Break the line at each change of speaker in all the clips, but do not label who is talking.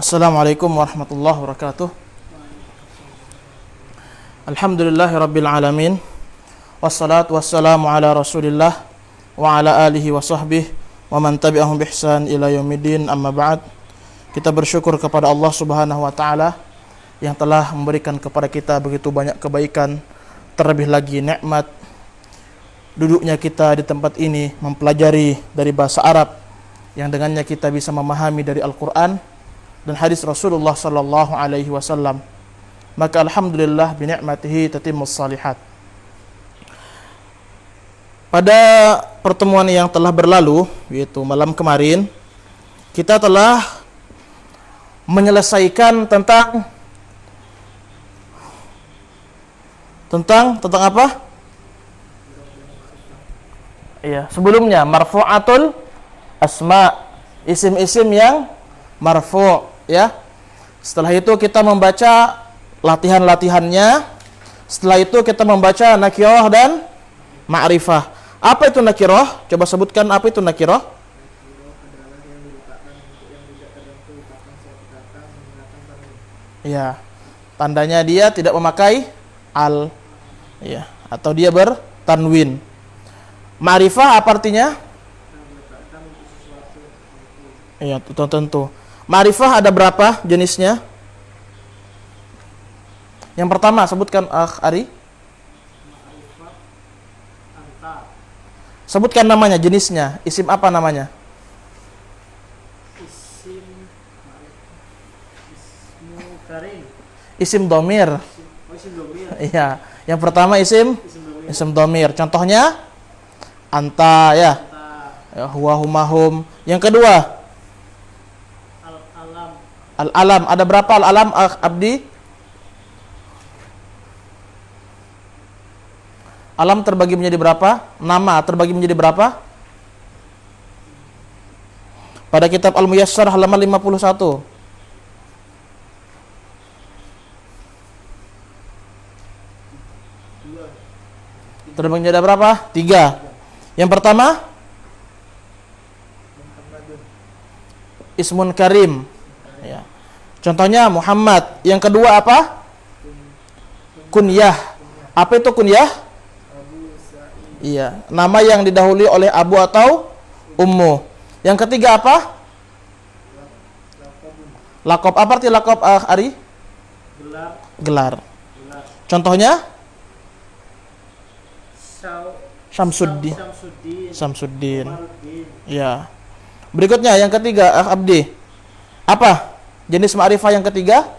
Assalamualaikum warahmatullahi wabarakatuh. Alhamdulillahirabbil alamin. Wassalatu wassalamu ala Rasulillah wa ala alihi wa sahbihi wa man tabi'ahum bi ihsan ila yaumiddin. Amma ba'd. Kita bersyukur kepada Allah Subhanahu wa taala yang telah memberikan kepada kita begitu banyak kebaikan, terlebih lagi nikmat duduknya kita di tempat ini mempelajari dari bahasa Arab yang dengannya kita bisa memahami dari Al-Qur'an dan hadis Rasulullah sallallahu alaihi wasallam. Maka alhamdulillah bi ni'matihi tatimmus shalihat. Pada pertemuan yang telah berlalu, yaitu malam kemarin, kita telah menyelesaikan tentang apa? Iya, sebelumnya marfu'atul asma, isim-isim yang marfu', ya. Setelah itu kita membaca latihan-latihannya. Setelah itu kita membaca nakirah dan ma'rifah. Apa itu nakirah? Coba sebutkan apa itu nakirah? Ya, tandanya dia tidak memakai al, ya, atau dia bertanwin. Ma'rifah apa artinya? Iya, tentu. Ma'rifah ada berapa jenisnya? Yang pertama sebutkan Ari. Sebutkan namanya, jenisnya. Isim apa namanya? Isim domir. Iya. Yang pertama isim domir. Contohnya anta, ya. Huwa humahum. Yang kedua al-alam. Ada berapa al-alam, Abdi? Alam terbagi menjadi berapa? Nama terbagi menjadi berapa? Pada kitab Al-Muyassar halaman 51. Terbagi menjadi berapa? 3. Yang pertama Ismun Karim, ya. Contohnya Muhammad. Yang kedua apa? Kunyah. Apa itu kunyah? Iya, nama yang didahului oleh abu atau ummu. Yang ketiga apa? Lakob. Apa arti lakob, Ari? Gelar. Contohnya? Samsuddin. Ya. Berikutnya yang ketiga, Abdi. Apa jenis ma'rifah yang ketiga?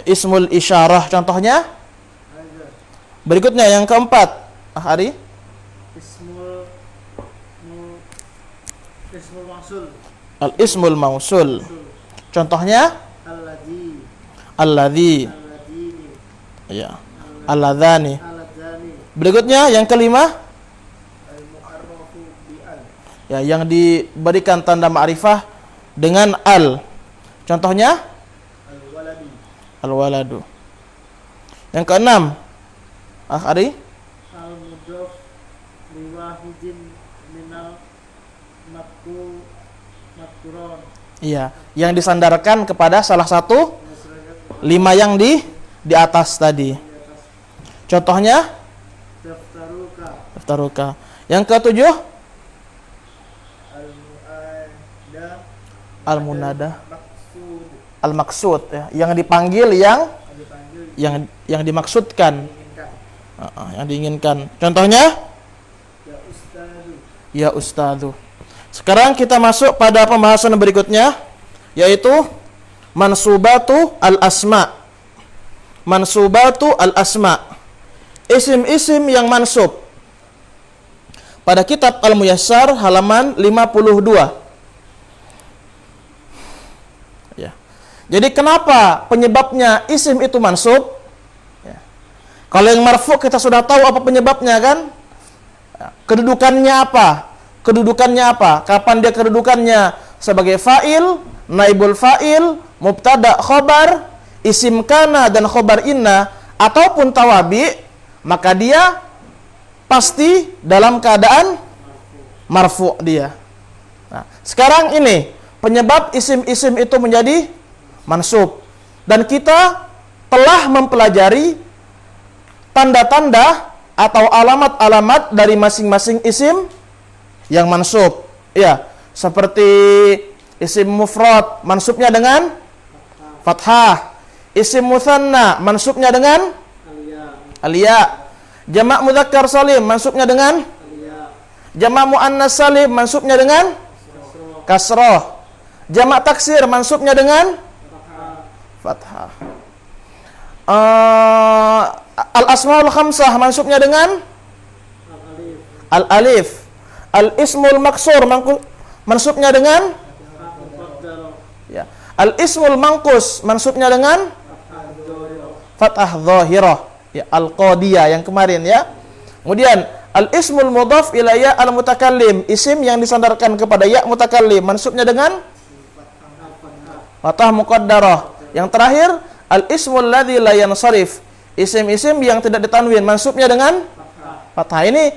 Ismul isyarah. Contohnya? Berikutnya yang keempat, Ari. Al-ismul mausul. Contohnya? Alladzi. Ya. Alladzani. Berikutnya yang kelima? Ya, yang diberikan tanda ma'rifah dengan al. Contohnya? Al-waladu. Yang keenam, Ari?
Al-mudhaf liwahidin minal madkuron.
Iya, yang disandarkan kepada salah satu 5 yang di atas tadi. Contohnya? Daftaruka. Yang ketujuh? Al-munada. Al-maksud, ya. Yang dipanggil, yang dimaksudkan. Yang diinginkan. Contohnya? Ya ustadzu. Sekarang kita masuk pada pembahasan berikutnya, yaitu mansubatu al-asma. Mansubatu al-asma. Isim-isim yang mansub. Pada kitab Al-Muyassar halaman 52. Ya. Jadi kenapa penyebabnya isim itu mansub? Kalau yang marfu kita sudah tahu apa penyebabnya, kan? Kedudukannya apa? Kapan dia kedudukannya? Sebagai fa'il, naibul fa'il, mubtada, khobar, isim kana dan khobar inna, ataupun tawabi, maka dia pasti dalam keadaan marfu dia. Nah, sekarang ini penyebab isim-isim itu menjadi mansub. Dan kita telah mempelajari tanda-tanda atau alamat-alamat dari masing-masing isim yang mansub. Ya, seperti isim mufrad mansubnya dengan fathah. Isim mutsanna mansubnya dengan alya. Jamak mudzakkar salim mansubnya dengan jamak muannas salim mansubnya dengan kasrah. Jamak taksir mansubnya dengan fathah. Al-asmaul khamsah mansubnya dengan al-alif. Al-ismul maksur mansubnya dengan ya. Al-ismul mangkus mansubnya dengan fathah dhahirah. Ya, al-qadiyah yang kemarin ya. Kemudian al-ismul mudhaf ila ya al-mutakallim, isim yang disandarkan kepada ya mutakallim mansubnya dengan fathah muqaddarah. Yang terakhir al-ismul ladzi la yansarif, isim-isim yang tidak ditanwin mansubnya dengan fathah. Ini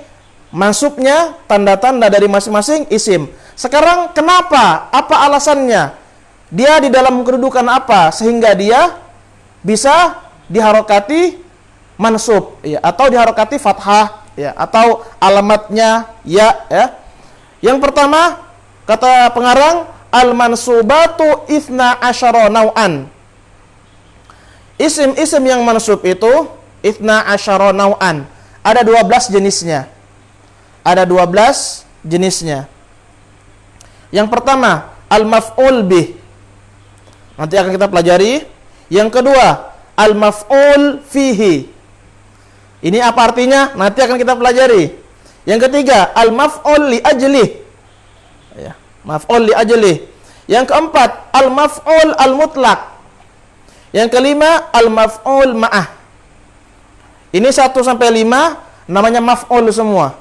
mansubnya tanda-tanda dari masing-masing isim. Sekarang kenapa? Apa alasannya? Dia di dalam kedudukan apa sehingga dia bisa diharokati mansub ya, atau diharokati fathah ya, atau alamatnya ya. Yang pertama kata pengarang al-mansubatu itsna asyara nau'an. Isim-isim yang mansub itu itsna asyara nau'an. Ada 12 jenisnya. Ada 12 jenisnya. Yang pertama al-maf'ul bih. Nanti akan kita pelajari. Yang kedua al-maf'ul fihi. Ini apa artinya? Nanti akan kita pelajari. Yang ketiga al-maf'ul li ajlih. Ya. Maf'ul li ajlih. Yang keempat al-maf'ul al-mutlaq. Yang kelima al-maf'ul ma'ah. Ini 1 sampai 5 namanya maf'ul semua.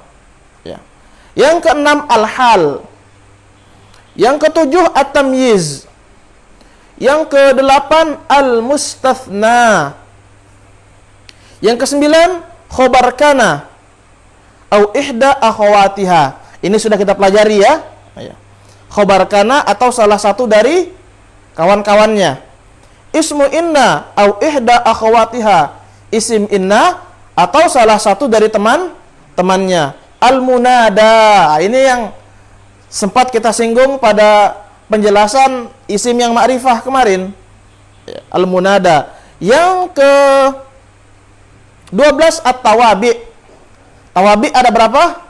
Ya. Yang keenam al-hal. Yang ketujuh at-tamyiz. Yang kedelapan al-mustathna. Yang kesembilan khobar kana au ihda akhawatiha. Ini sudah kita pelajari ya. Khobar kana atau salah satu dari kawan-kawannya. Ismu inna au ihda akhawatiha. Isim inna atau salah satu dari teman-temannya. Al-munada. Ini yang sempat kita singgung pada penjelasan isim yang ma'rifah kemarin. Al-munada. Yang ke 12 at-tawabi. Tawabi ada berapa?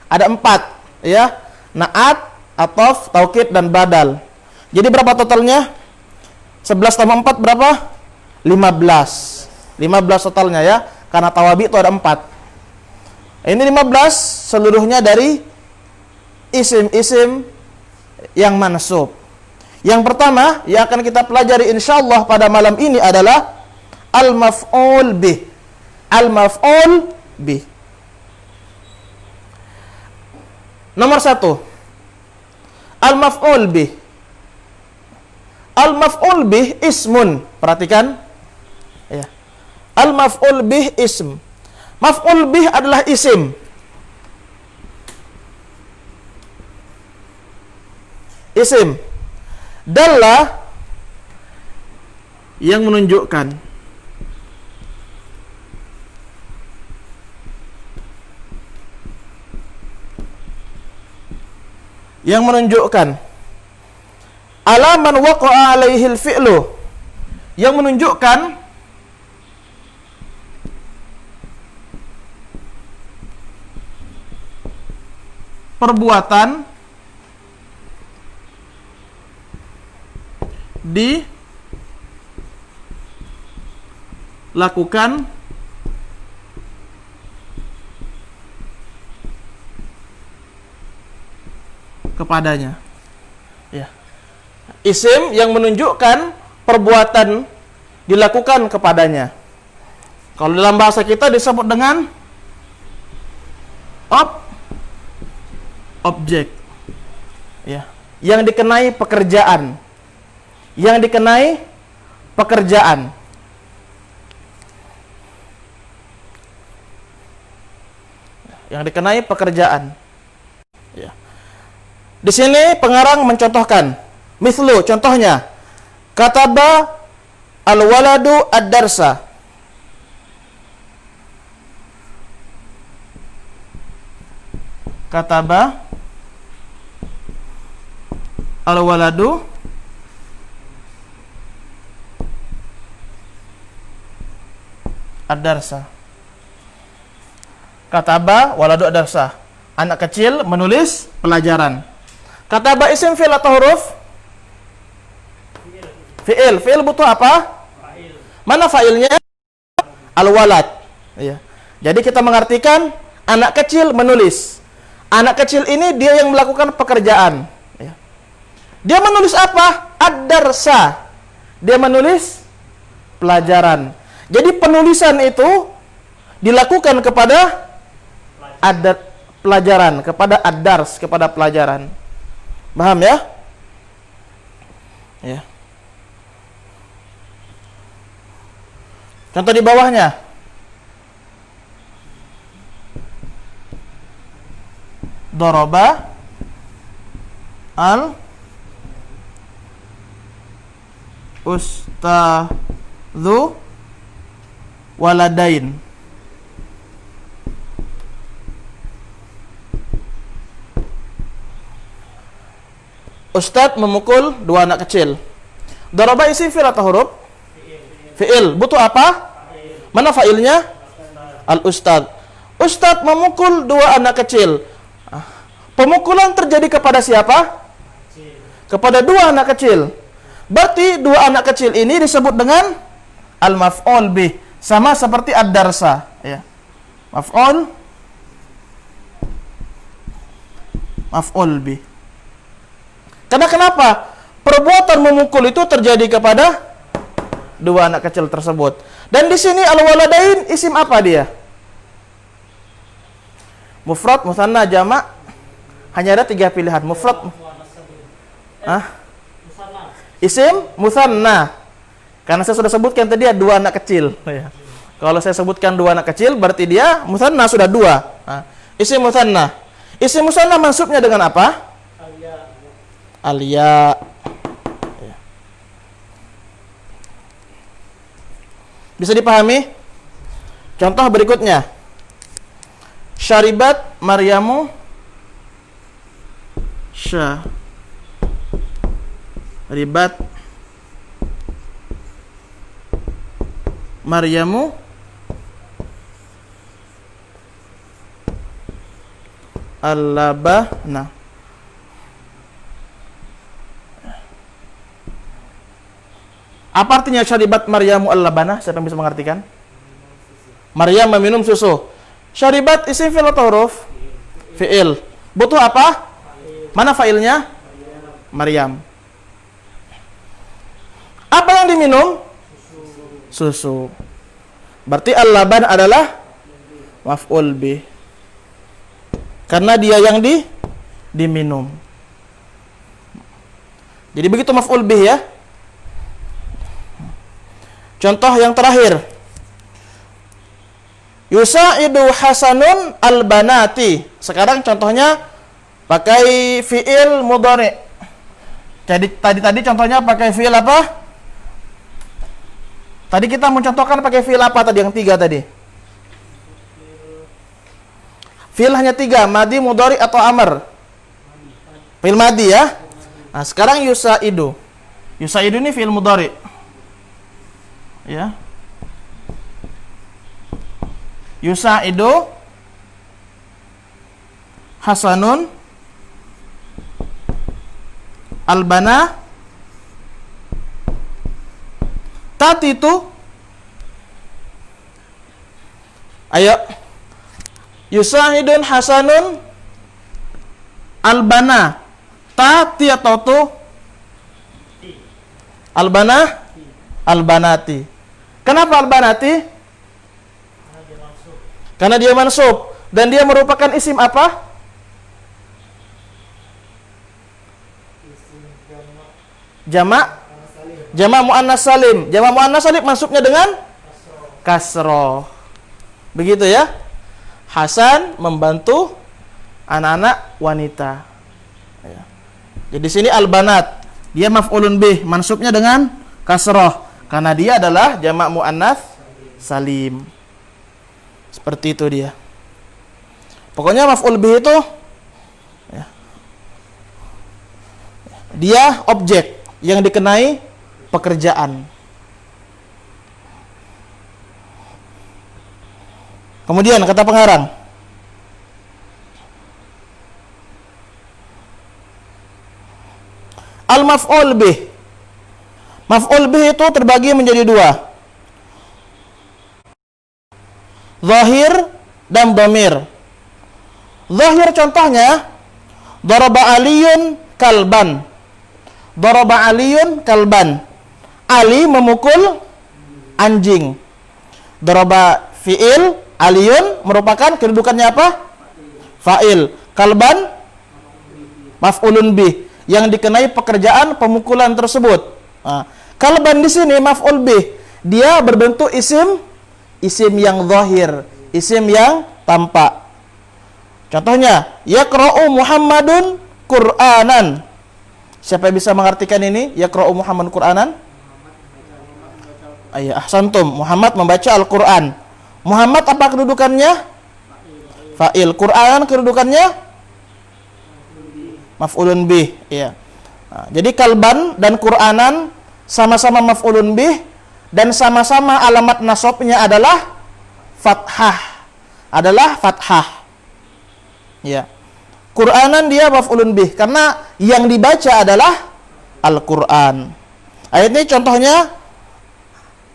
Ada 4 ya. Na'at, atof, taukid dan badal. Jadi berapa totalnya? 11 tambah 4 berapa? 15. 15 totalnya ya. Karena tawabi itu ada 4. Ini 15 seluruhnya dari isim-isim yang mansub. Yang pertama yang akan kita pelajari insyaallah pada malam ini adalah al-maf'ul bih. Al-maf'ul bih. Nomor 1. Al-maf'ul bih. Al-maf'ul bih ismun. Perhatikan. Ya. Al-maf'ul bih ism. Maf'ul bih adalah isim. Isim. Dalla yang menunjukkan. Yang menunjukkan. Ala man waqa'a alaihi al-fi'lu. Yang menunjukkan perbuatan dilakukan kepadanya. Ya. Isim yang menunjukkan perbuatan dilakukan kepadanya. Kalau dalam bahasa kita disebut dengan objek. Ya. Yang dikenai pekerjaan. Yang dikenai pekerjaan. Yang dikenai pekerjaan. Ya. Di sini pengarang mencontohkan Mithlu, contohnya. Kataba al-waladu ad-darsa. Kataba al-waladu ad-darsa. Kataba waladu ad-darsa. Anak kecil menulis pelajaran. Kataba isim fi'il atau huruf? Fi'il. Fi'il butuh apa? Mana fa'ilnya? Al-walad. Ya. Jadi kita mengartikan anak kecil menulis. Anak kecil ini dia yang melakukan pekerjaan. Ya. Dia menulis apa? Ad-darsa. Dia menulis pelajaran. Jadi penulisan itu dilakukan kepada adat pelajaran, kepada ad-dars, kepada pelajaran. Paham ya? Ya. Contoh di bawahnya. Doroba al ustadzu waladain. Ustadz memukul dua anak kecil. Doroba isim fi'il atau huruf? Fi'il. Butuh apa? Mana fa'ilnya? Al-ustadz. Ustadz memukul dua anak kecil. Pemukulan terjadi kepada siapa? Kepada dua anak kecil. Berarti dua anak kecil ini disebut dengan al-maf'ul bih. Sama seperti ad-darsa. Ya. Maf'ul bih. Karena kenapa? Perbuatan memukul itu terjadi kepada dua anak kecil tersebut. Dan di sini al-waladain isim apa dia? Mufrad, mutsanna, jamak. Hanya ada 3 pilihan. Mufrad. Isim mutsanna. Karena saya sudah sebutkan tadi ada 2 anak kecil. Kalau saya sebutkan 2 anak kecil berarti dia mutsanna sudah 2. Isim mutsanna. Isim mutsanna mansubnya dengan apa? Alia. Bisa dipahami? Contoh berikutnya. Syaribat Maryamu Syaribat Maryamu al-labana. Apa artinya syaribat Maryamu al-labana? Siapa yang bisa mengartikan? Maryam meminum susu. Syaribat isim fi'il atau huruf? Fi'il. Butuh apa? Mana fa'ilnya? Maryam. Apa yang diminum? Susu. Berarti al-laban adalah maf'ul bih. Karena dia yang diminum. Jadi begitu maf'ul bih ya. Contoh yang terakhir. Yusa'idu Hasanun al-banati. Sekarang contohnya pakai fi'il mudhari. Jadi tadi contohnya pakai fi'il apa? Tadi kita mencontohkan pakai fi'il apa tadi yang 3 tadi? Fi'il hanya 3, madi, mudhari atau amr? Fi'il madi ya. Nah, sekarang yusa'idu. Yusa'idu ini fi'il mudhari. Ya. Yusa'idu Hasanun al-bana tatitu. Ayo. Yusa'idun Hasanun al-bana tati atau tu? Al-bana al-banati. Kenapa al-banati? Karena dia mansub dan dia merupakan isim apa? Jamak muannas salim. Jamak muannas salim mansubnya dengan kasroh. Begitu ya. Hasan membantu anak-anak wanita. Ya. Jadi di sini al-banat Dia maf'ulun bih, mansubnya dengan kasroh karena dia adalah jamak muannats salim. Seperti itu dia. Pokoknya maf'ul bih itu ya, dia objek yang dikenai pekerjaan. Kemudian kata pengarang, al-maf'ul bih. Maf'ul bih itu terbagi menjadi dua, zahir dan dhamir. Zahir contohnya, daraba aliyun kalban. Daraba aliyun kalban. Ali memukul anjing. Daraba fi'il, aliyun merupakan kedudukannya apa? Fa'il. Kalban maf'ulun bih yang dikenai pekerjaan pemukulan tersebut. Nah, kalban di sini maf'ul bih, dia berbentuk isim yang zahir, isim yang tampak. Contohnya, yaqra'u Muhammadun Qur'anan. Siapa yang bisa mengartikan ini? Yaqra'u Muhammadun Qur'anan? Ayah, ahsantum. Muhammad membaca Al-Qur'an. Muhammad apa kedudukannya? Fa'il. Qur'an kedudukannya? Maf'ulun bih. Iya. Nah, jadi kalban dan Qur'anan sama-sama maf'ulun bih dan sama-sama alamat nasabnya adalah fathah. Ya. Qur'anan dia maf'ulun bih karena yang dibaca adalah Al-Qur'an. Ayat ini contohnya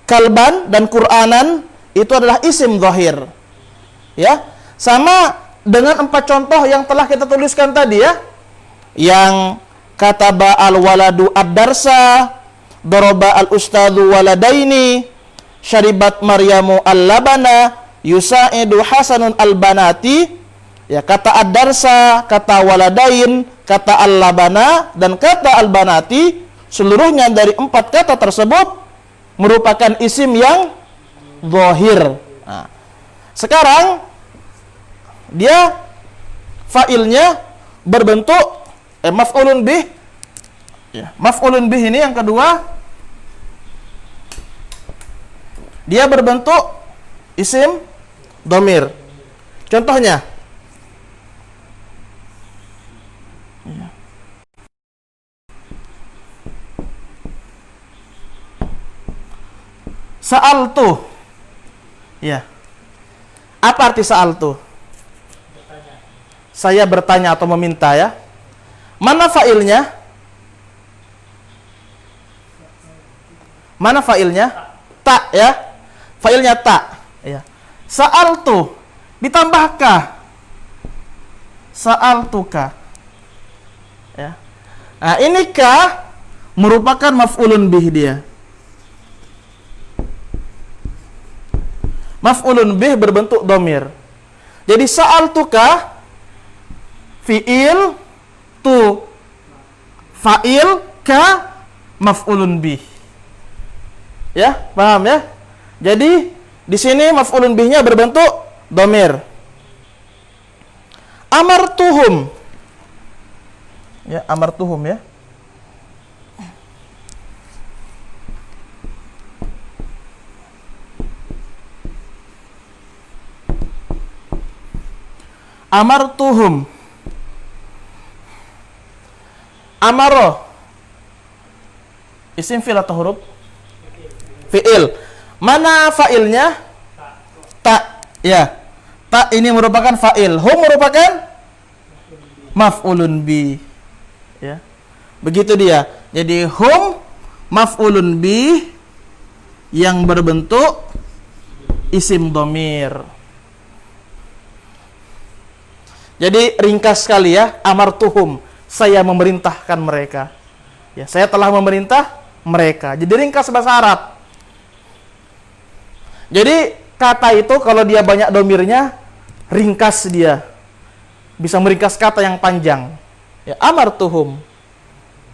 kalban dan Qur'anan itu adalah isim zahir. Ya. Sama dengan 4 contoh yang telah kita tuliskan tadi ya. Yang kataba al-waladu ad-darsa, daraba al-ustadzu waladaini, syaribat maryamu al-labana, yusa'idu hasanun al-banati. Ya, kata ad-darsa, kata waladain, kata al-labana, dan kata al-banati, seluruhnya dari 4 kata tersebut merupakan isim yang zahir. Nah, sekarang dia fa'ilnya berbentuk maf'ulun bih. Ya, maf'ulun bih ini yang kedua, dia berbentuk isim dhamir. Contohnya, sa'altu. Ya. Apa arti sa'altu? Saya bertanya atau meminta ya. Mana fa'ilnya? Mana fa'ilnya? Ta ya. Fa'ilnya ta. Ya. Sa'altu ditambahkah? Sa'altuka. Ya. Nah, ini ka merupakan maf'ulun bih dia. Maf'ulun bih berbentuk dhamir. Jadi sa'altuka fi'il, tu fa'il, ka maf'ulun bih. Ya, paham ya? Jadi di sini maf'ulun bihnya berbentuk dhamir. Amartuhum. Ya, amartuhum ya. Amartuhum. Amaro isim fi'il atau huruf? Fi'il. Mana fa'ilnya? Ta. Ya. Ta ini merupakan fa'il. Hum merupakan maf'ulun bi. Ya. Begitu dia. Jadi hum maf'ulun bi yang berbentuk isim dhamir. Jadi ringkas sekali ya, amartuhum, saya memerintahkan mereka. Ya, saya telah memerintah mereka. Jadi ringkas bahasa Arab. Jadi kata itu kalau dia banyak domirnya, ringkas dia. Bisa meringkas kata yang panjang. Ya, amartuhum.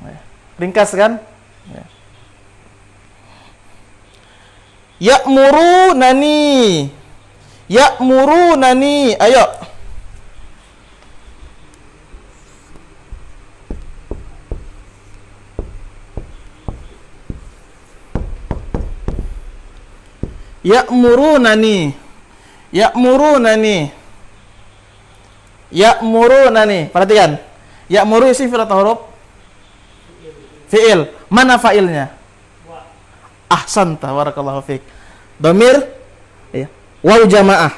Ya, ringkas kan? Ya. Ya'murunani. Ya'murunani. Ayo. Ya'murunani. Ya'murunani. Ya'murunani. Perhatikan. Ya'muru isi fi'il atau huruf? Fi'il. Mana fa'ilnya? Ahsanta, barakallahu fiik. Dhamir ya. Waw jamaah.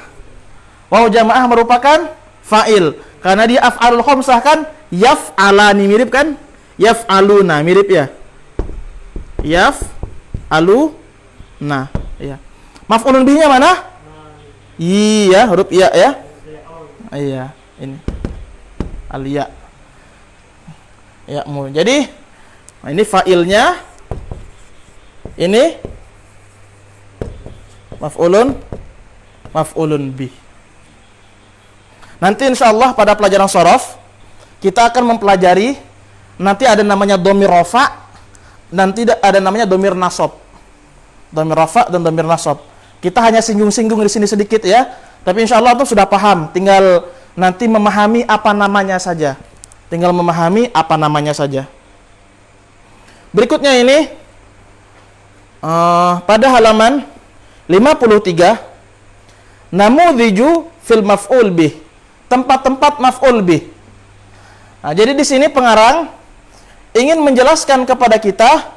Waw jamaah merupakan fa'il. Karena dia af'alul khamsah kan? Yaf'alani, mirip kan? Yaf'aluna, mirip ya? Yaf'aluna, ya. Maf'ulun bihnya mana? Iya, huruf ya ya. Iya, ini. Al-ya. Ya, jadi ini fa'ilnya. Ini maf'ulun bih. Nanti insyaallah pada pelajaran shorof kita akan mempelajari, nanti ada namanya dhamir rafa, nanti ada namanya dhamir nasab. Dhamir rafa dan dhamir nasab. Kita hanya singgung-singgung di sini sedikit ya, tapi insyaallah itu sudah paham, tinggal nanti memahami apa namanya saja. Tinggal memahami apa namanya saja. Berikutnya ini pada halaman 53, namudhiju fil maf'ul bih. Tempat-tempat maf'ul bih. Nah, jadi di sini pengarang ingin menjelaskan kepada kita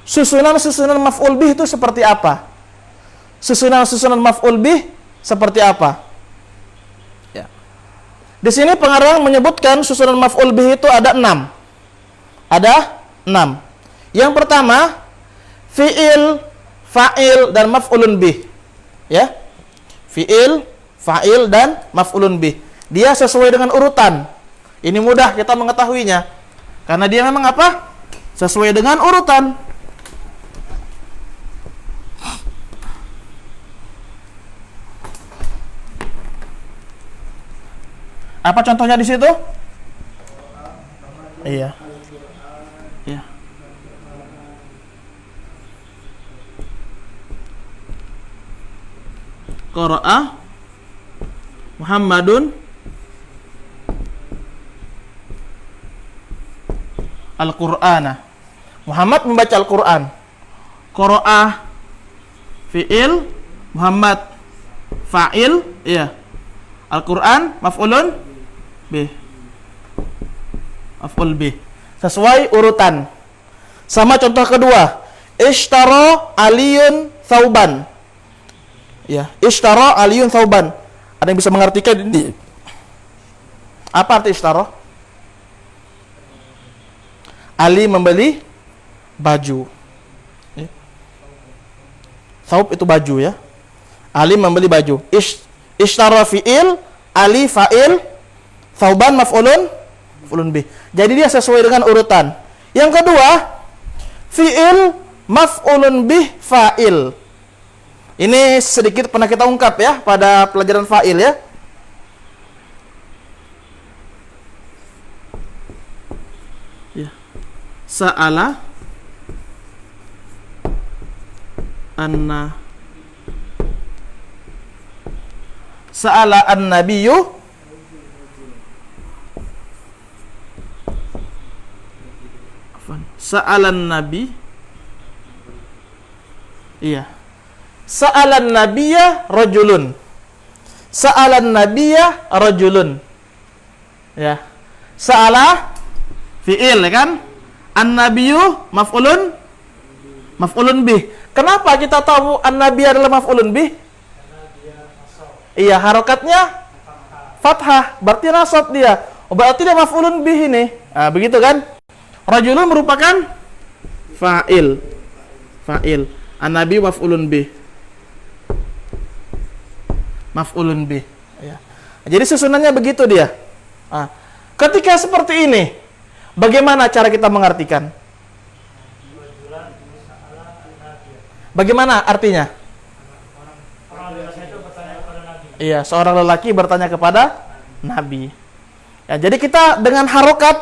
susunan-susunan maf'ul bih itu seperti apa. Susunan-susunan maf'ul bih seperti apa. Ya. Di sini pengarang menyebutkan susunan maf'ul bih itu ada 6. Ada 6. Yang pertama, fi'il, fa'il, dan maf'ulun bih. Ya. Fi'il, fa'il, dan maf'ulun bih. Dia sesuai dengan urutan. Ini mudah kita mengetahuinya. Karena dia memang apa? Sesuai dengan urutan. Apa contohnya di situ? Iya. Iya. Qara'a Muhammadun Al-Qur'ana. Muhammad membaca Al-Qur'an. Qara'a fi'il, Muhammad fa'il, iya. Al-Qur'an maf'ulun bih. Maf'ul bih. Sesuai urutan. Sama contoh kedua, ishtara Aliyun thauban. Ya, ishtara Aliyun thauban. Ada yang bisa mengartikan ini? Apa arti ishtara? Ali membeli baju. Ya. Thaub itu baju ya. Ali membeli baju. Ishtara fi'il, Ali fa'il, thauban maf'ulun bih. Jadi dia sesuai dengan urutan. Yang kedua, fi'il maf'ulun bih fa'il. Ini sedikit pernah kita ungkap ya pada pelajaran fa'il ya. Ya. Sa'ala an-nabiyyu Sa'alan nabi. Iya. Sa'alan nabiyya rajulun. Sa'alan nabiyya rajulun. Ya. Sa'ala fi'il ya kan? An-nabiyyu maf'ulun bih. Kenapa kita tahu an-nabiyya adalah maf'ulun bih? Iya, harokatnya fathah, berarti nasab dia. Berarti dia maf'ulun bih ini. Nah, begitu kan? Rajulun merupakan fa'il. Fa'il. An-nabi maf'ulun bih. Maf'ulun bih. Ya. Jadi susunannya begitu dia. Nah, ketika seperti ini, bagaimana cara kita mengartikan? Bagaimana artinya? Iya, seorang lelaki bertanya kepada Nabi. Ya, jadi kita dengan harokat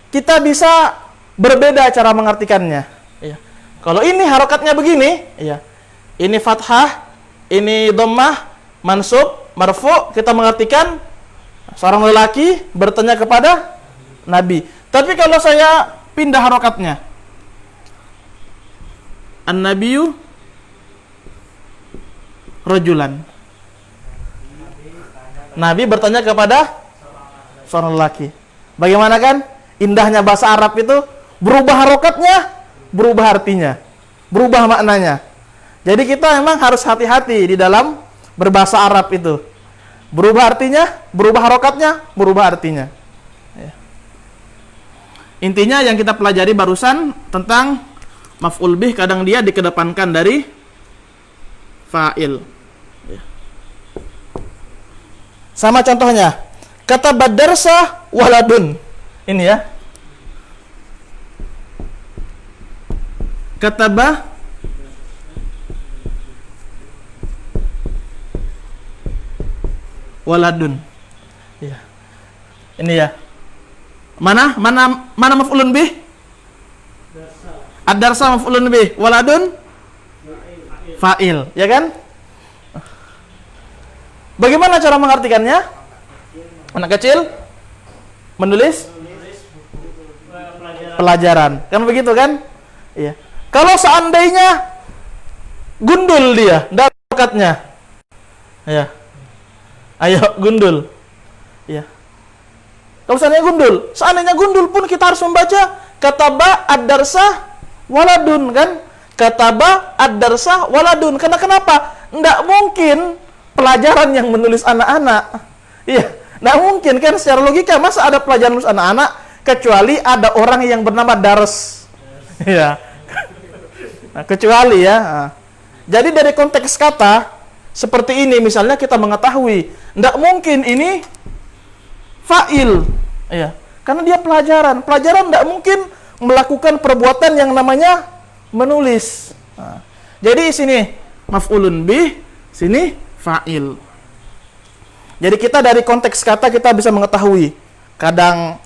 kita bisa berbeda cara mengartikannya. Ya. Kalau ini harokatnya begini, ya. Ini fathah, ini dhammah, mansub, marfu, kita mengartikan seorang lelaki bertanya kepada Nabi. Tapi kalau saya pindah harokatnya, an-nabiyyu Rajulan. Nabi bertanya kepada seorang lelaki. Bagaimana kan? Indahnya bahasa Arab itu, berubah harokatnya, berubah artinya, berubah maknanya. Jadi kita memang harus hati-hati di dalam berbahasa Arab itu. Berubah artinya, berubah harokatnya, berubah artinya. Ya. Intinya yang kita pelajari barusan tentang maf'ul bih, kadang dia dikedepankan dari fa'il. Ya. Sama contohnya, kata badarsa waladun. Ini ya. Kataba waladun. Ya. Ini ya. Mana maf'ulun bih? Ad-darsa maf'ulun bih, waladun fa'il, ya kan? Bagaimana cara mengartikannya? Anak kecil menulis pelajaran. Kan begitu kan? Iya. Kalau seandainya gundul dia, dakatnya. Ya. Ayo gundul. Ya. Kalau seandainya gundul pun kita harus membaca kataba ad-darsa waladun kan? Kataba ad-darsa waladun. Karena kenapa? Enggak mungkin pelajaran yang menulis anak-anak. Iya, enggak mungkin kan secara logika masa ada pelajaran menulis anak-anak kecuali ada orang yang bernama Dars. Iya. Nah, kecuali ya. Nah. Jadi dari konteks kata seperti ini misalnya kita mengetahui enggak mungkin ini fa'il. Ya, karena dia pelajaran. Pelajaran enggak mungkin melakukan perbuatan yang namanya menulis. Nah, jadi sini maf'ulun bih, sini fa'il. Jadi kita dari konteks kata kita bisa mengetahui kadang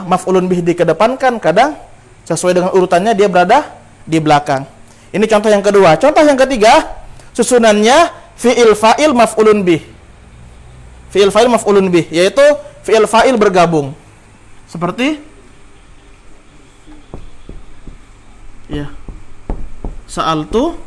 maf'ulun bih dikedepankan, kadang sesuai dengan urutannya dia berada di belakang. Ini contoh yang kedua. Contoh yang ketiga, susunannya fi'il fa'il maf'ulun bih. Fi'il fa'il maf'ulun bih, yaitu fi'il fa'il bergabung. Seperti ya. Sa'altu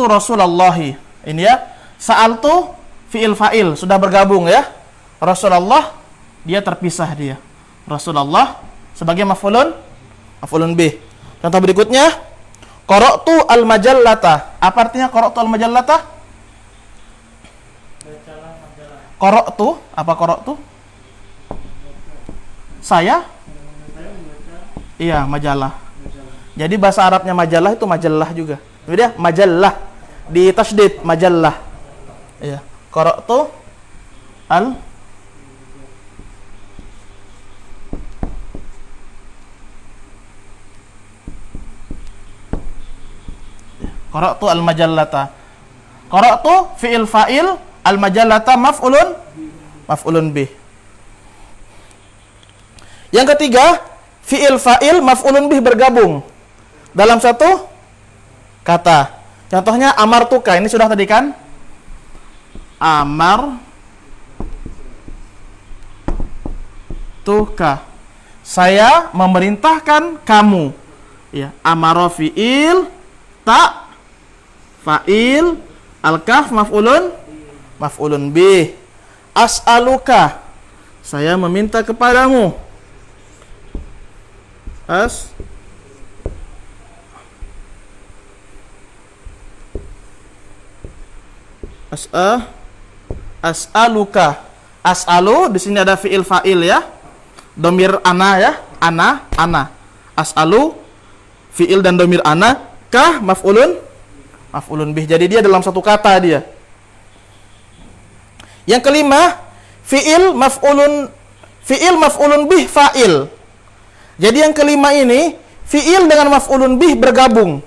Rasulullahi. Ini ya. Sa'altu fi'il fa'il sudah bergabung ya. Rasulullah dia terpisah dia. Rasulullah sebagai maf'ulun bih. Contoh berikutnya, qara'tu al-majallata. Apa artinya qara'tu al-majallata? Qara'tu, apa qara'tu? Saya? Iya, majalah. Jadi bahasa Arabnya majalah itu majallah juga. Jadi ya, majallah di tasydid majallah. Iya. Qara'tu Qara'tu al-majallata. Qara'tu fi'il fa'il, al-majallata maf'ulun bih. Yang ketiga, fi'il fa'il maf'ulun bih bergabung dalam satu kata. Contohnya amartuka, ini sudah tadi kan? Amartuka. Saya memerintahkan kamu. Ya, amara fi'il, ta fa'il, al-kaf maf'ulun bih. As'aluka. Saya meminta kepadamu. As'aluka. As'alu di sini ada fi'il fa'il ya. Domir ana ya. Ana. As'alu fi'il dan domir ana, kah maf'ulun bih. Jadi dia dalam satu kata dia. Yang kelima, fi'il maf'ulun bih fa'il. Jadi yang kelima ini fi'il dengan maf'ulun bih bergabung.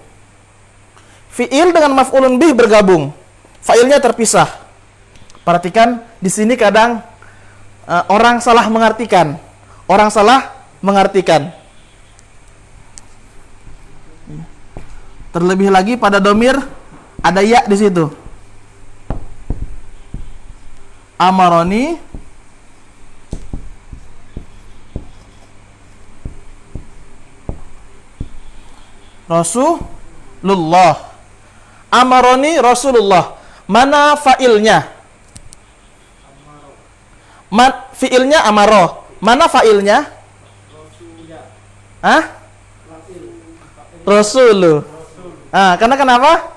Fi'il dengan maf'ulun bih bergabung. Fa'ilnya terpisah. Perhatikan di sini kadang orang salah mengartikan. Terlebih lagi pada domir ada ya di situ. Amaroni Rasulullah. Amaroni Rasulullah. Mana fa'ilnya? Fi'ilnya amaro. Mana fa'ilnya? Hah? Rasulu. Karena kenapa?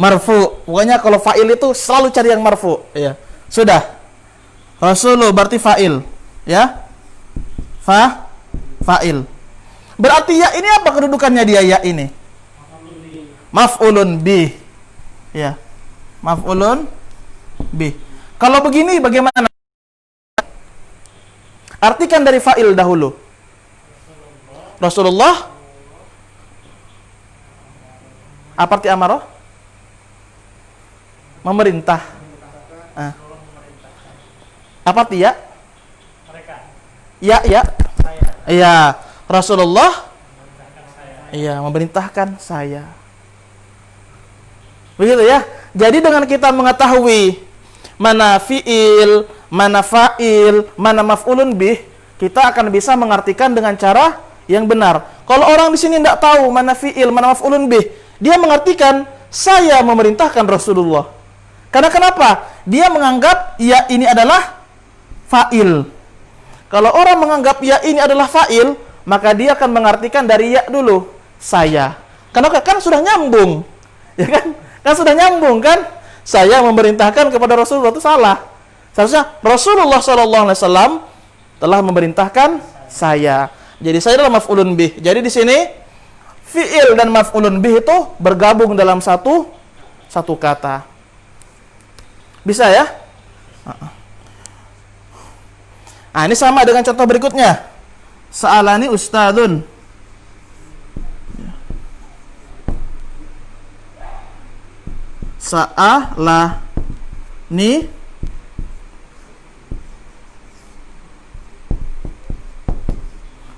Marfu. Pokoknya kalau fa'il itu selalu cari yang marfu. Ya. Sudah. Rasulu berarti fa'il. Ya. Fa'il. Berarti ya ini apa kedudukannya dia ya ini? Maf'ulun bih. Ya. Maf'ulun bih. Kalau begini bagaimana? Artikan dari fa'il dahulu. Rasulullah. Apa arti amarah? Memerintah. Apa arti ya? Ya. Iya. Rasulullah. Iya, memerintahkan saya. Begitu ya. Jadi dengan kita mengetahui mana fi'il, mana fa'il, mana maf'ulun bih, kita akan bisa mengartikan dengan cara yang benar. Kalau orang di sini tidak tahu mana fi'il, mana maf'ulun bih, dia mengartikan saya memerintahkan Rasulullah. Karena kenapa? Dia menganggap ya ini adalah fa'il. Kalau orang menganggap ya ini adalah fa'il, maka dia akan mengartikan dari ya dulu, saya. Karena kan sudah nyambung. Ya kan? Kan sudah nyambung kan? Saya memerintahkan kepada Rasulullah itu salah. Seharusnya Rasulullah SAW telah memerintahkan saya. Jadi saya adalah maf'ulun bih. Jadi di sini fi'il dan maf'ulun bih itu bergabung dalam satu kata. Bisa ya? Ini sama dengan contoh berikutnya. Sa'alani ustadun. Sa'alani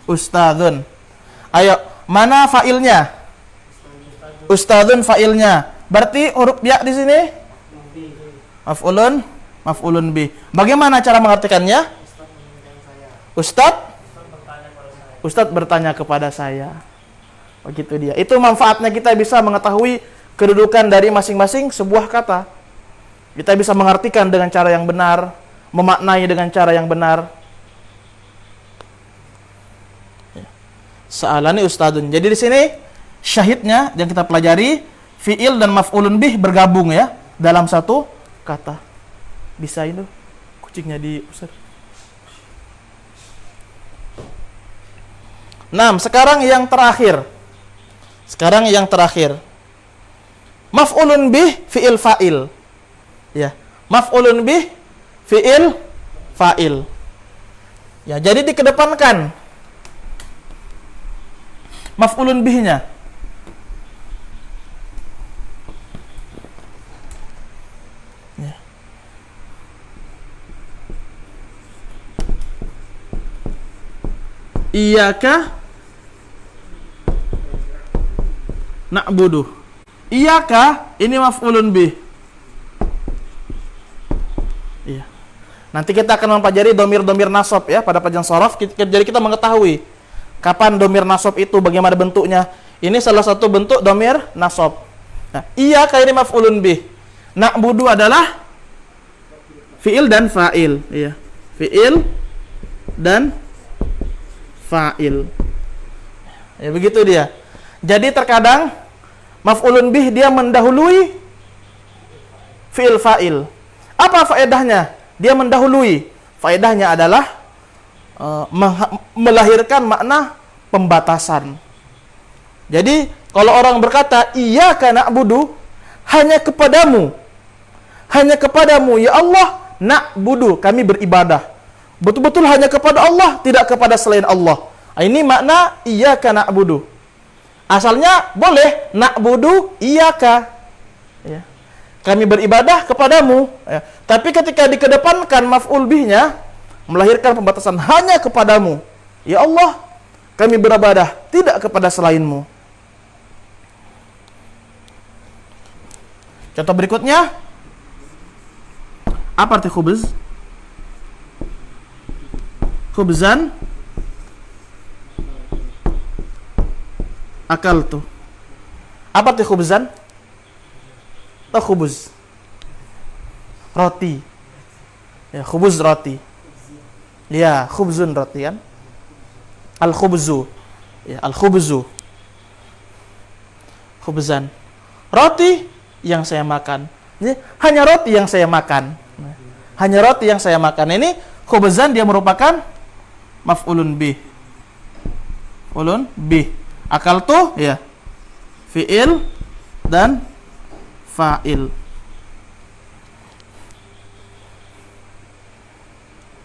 ustadun. Ayo, mana fa'ilnya? Ustadun fa'ilnya. Berarti huruf ya di sini maf'ulun bih. Bagaimana cara mengartikannya? Ustadz bertanya kepada saya. Begitu dia. Itu manfaatnya kita bisa mengetahui kedudukan dari masing-masing sebuah kata. Kita bisa mengartikan dengan cara yang benar, memaknai dengan cara yang benar. Sa'alani ustadun. Jadi di sini syahidnya yang kita pelajari fi'il dan maf'ulun bih bergabung ya dalam satu kata. Bisa itu kucingnya diusir. Nah, sekarang yang terakhir. Maf'ulun bih fi'il fa'il. Ya, maf'ulun bih fi'il fa'il. Ya, jadi dikedepankan maf'ulun bihnya. Ya. Iyyaka na'budu. Iyaka ini maf'ulun bih. Iya. Nanti kita akan mempelajari domir-domir nasab ya pada pelajaran shorof. Jadi kita mengetahui kapan domir nasab itu, bagaimana bentuknya. Ini salah satu bentuk domir nasab. Nah, iyaka ini maf'ulun bih. Na'budu adalah fi'il dan fa'il. Iya. Fi'il dan fa'il. Ya begitu dia. Jadi terkadang maf'ulun bih dia mendahului fi'il fa'il. Apa faedahnya? Dia mendahului. Faedahnya adalah melahirkan makna pembatasan. Jadi kalau orang berkata iyyaka na'budu, hanya kepadamu ya Allah na'budu, kami beribadah. Betul-betul hanya kepada Allah, tidak kepada selain Allah. Ini makna iyyaka na'budu. Asalnya boleh na'budu iyyaka. Ya. Kami beribadah kepadamu. Ya. Tapi ketika dikedepankan maf'ul bihnya, melahirkan pembatasan hanya kepadamu. Ya Allah, kami beribadah tidak kepada selainmu. Contoh berikutnya. Apa arti khubz? Khubzan akaltu. Apa tuh khubzan? Atau khubuz? Roti. Ya, khubuz roti. Ya, khubzun roti kan? Al-khubzu. Ya, al-khubzu. Khubzan. Roti yang saya makan. Ini hanya roti yang saya makan. Hanya roti yang saya makan. Ini khubzan dia merupakan maf'ulun bih. Maf'ulun bih. Akal tuh ya fi'il dan fa'il.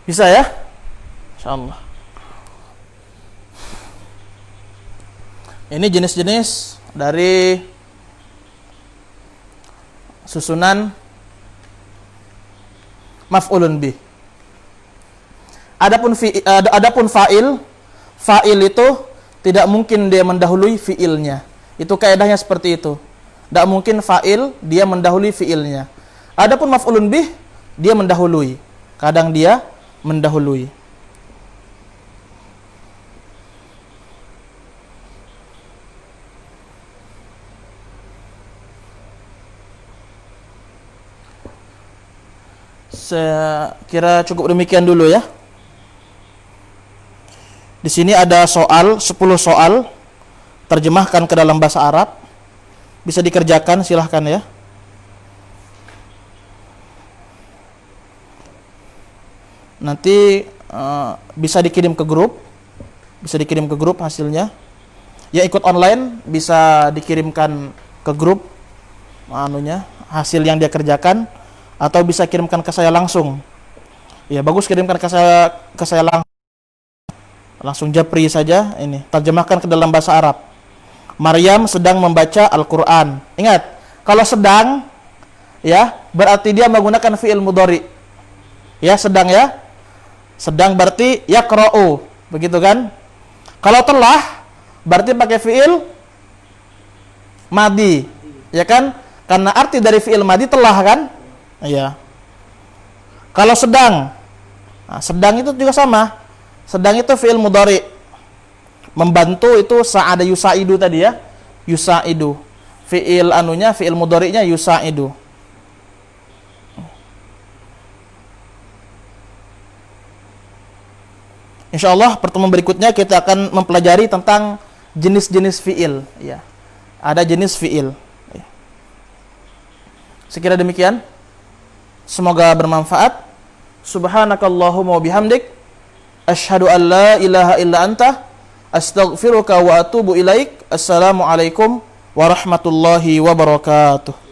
Bisa ya? Insyaallah. Ini jenis-jenis dari susunan maf'ulun bih. Adapun fa'il, fa'il itu tidak mungkin dia mendahului fi'ilnya. Itu kaidahnya seperti itu. Tidak mungkin fa'il dia mendahului fi'ilnya. Adapun maf'ulun bih dia mendahului. Kadang dia mendahului. Saya kira cukup demikian dulu ya. Di sini ada 10 soal, terjemahkan ke dalam bahasa Arab. Bisa dikerjakan, silahkan ya. Nanti bisa dikirim ke grup. Bisa dikirim ke grup hasilnya. Ya, ikut online bisa dikirimkan ke grup hasil yang dia kerjakan, atau bisa kirimkan ke saya langsung. Ya, bagus kirimkan ke saya langsung japri saja ini. Terjemahkan ke dalam bahasa Arab. Maryam sedang membaca Al-Qur'an. Ingat, kalau sedang ya berarti dia menggunakan fi'il mudhari. Ya, sedang ya. Sedang berarti yaqra'u, begitu kan? Kalau telah berarti pakai fi'il madi, ya kan? Karena arti dari fi'il madi telah kan? Iya. Kalau sedang, sedang itu juga sama. Sedang itu fi'il mudhari. Membantu itu sa'ada yusa'idu tadi ya. Yusa'idu. Fi'il fi'il mudhari'nya yusa'idu. Insyaallah pertemuan berikutnya kita akan mempelajari tentang jenis-jenis fi'il ya. Ada jenis fi'il ya. Sekira demikian. Semoga bermanfaat. Subhanakallahumma wa bihamdik, asyhadu an la ilaha illa anta, astaghfiruka wa atubu ilaik. Assalamualaikum warahmatullahi wabarakatuh.